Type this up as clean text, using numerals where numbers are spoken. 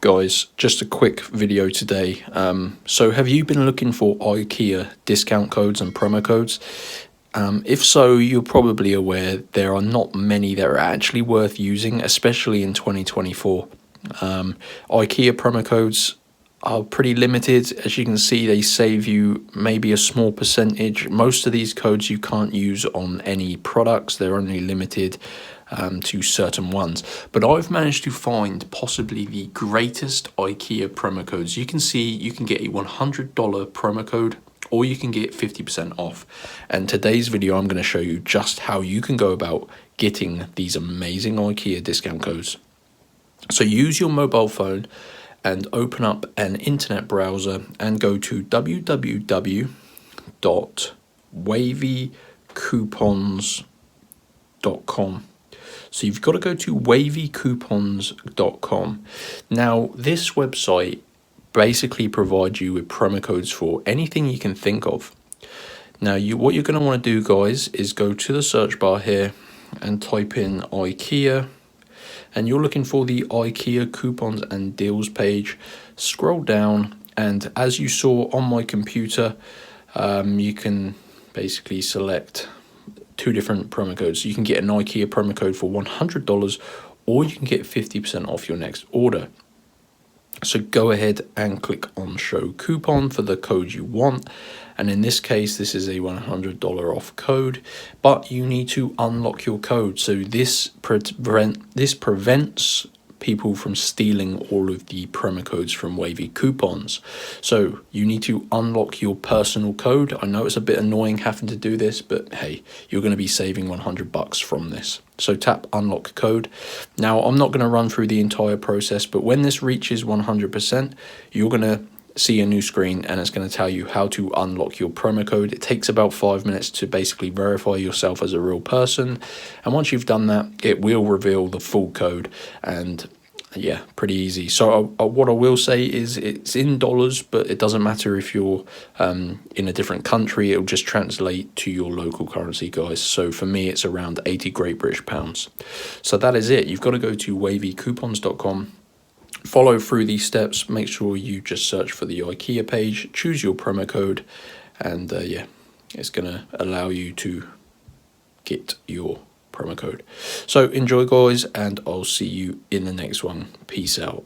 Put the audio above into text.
guys, just a quick video today. So have you been looking for IKEA discount codes and promo codes? If so, you're probably aware there are not many that are actually worth using, especially in 2024. IKEA promo codes are pretty limited. As you can see, they save you maybe a small percentage. Most of these codes you can't use on any products. They're only limited to certain ones, but I've managed to find possibly the greatest IKEA promo codes. You can see you can get a $100 promo code, or you can get 50% off. And today's video, I'm going to show you just how you can go about getting these amazing IKEA discount codes. So use your mobile phone and open up an internet browser and go to www.wavycoupons.com. So you've got to go to wavycoupons.com. Now, this website basically provides you with promo codes for anything you can think of. Now, what you're going to want to do, guys, is go to the search bar here and type in IKEA. And you're looking for the IKEA coupons and deals page. Scroll down, and as you saw on my computer, you can basically select two different promo codes. You can get an IKEA promo code for $100, or you can get 50% off your next order. So go ahead and click on show coupon for the code you want. And in this case, this is a $100 off code, but you need to unlock your code. So this prevents people from stealing all of the promo codes from Wavy Coupons. So you need to unlock your personal code. I know it's a bit annoying having to do this, but hey, you're going to be saving $100 from this. So tap unlock code. Now, I'm not going to run through the entire process, but when this reaches 100%, you're going to see a new screen, and it's going to tell you how to unlock your promo code. It takes about 5 minutes to basically verify yourself as a real person, and once you've done that, it will reveal the full code. And yeah, pretty easy. So what I will say is it's in dollars, but it doesn't matter if you're in a different country. It'll just translate to your local currency, guys. So for me, it's around 80 Great British pounds. So that is it. You've got to go to wavycoupons.com. Follow through these steps. Make sure you just search for the IKEA page, choose your promo code, and yeah, it's going to allow you to get your promo code. So enjoy, guys, and I'll see you in the next one. Peace out.